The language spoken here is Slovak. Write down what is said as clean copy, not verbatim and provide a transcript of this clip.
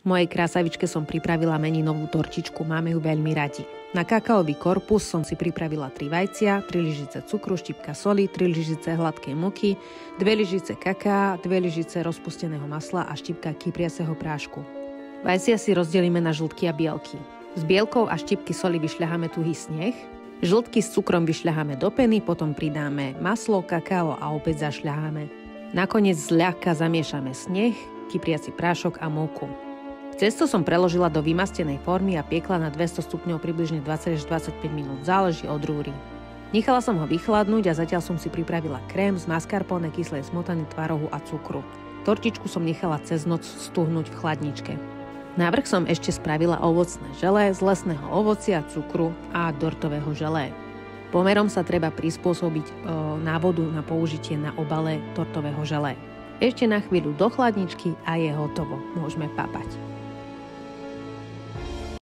Mojej krásavičke som pripravila meninovú tortičku, máme ju veľmi radi. Na kakaový korpus som si pripravila 3 vajcia, 3 lyžice cukru, štipka soli, 3 lyžice hladkej múky, 2 lyžice kaká, 2 lyžice rozpusteného masla a štipka kypriaceho prášku. Vajcia si rozdelíme na žltky a bielky. S bielkou a štipky soli vyšľaháme tuhý sneh, žltky s cukrom vyšľaháme do peny, potom pridáme maslo, kakao a opäť zašľaháme. Nakoniec zľahka zamiešame sneh, kypriaci prášok a múku. Cesto som preložila do vymastenej formy a piekla na 200 stupňov približne 20 až 25 minút, záleží od rúry. Nechala som ho vychladnúť a zatiaľ som si pripravila krém z mascarpone, kyslej smotany, tvarohu a cukru. Tortičku som nechala cez noc stuhnúť v chladničke. Navrch som ešte spravila ovocné želé z lesného ovocia, cukru a dortového želé. Pomerom sa treba prispôsobiť návodu na použitie na obale tortového želé. Ešte na chvíľu do chladničky a je hotovo. Môžeme papať.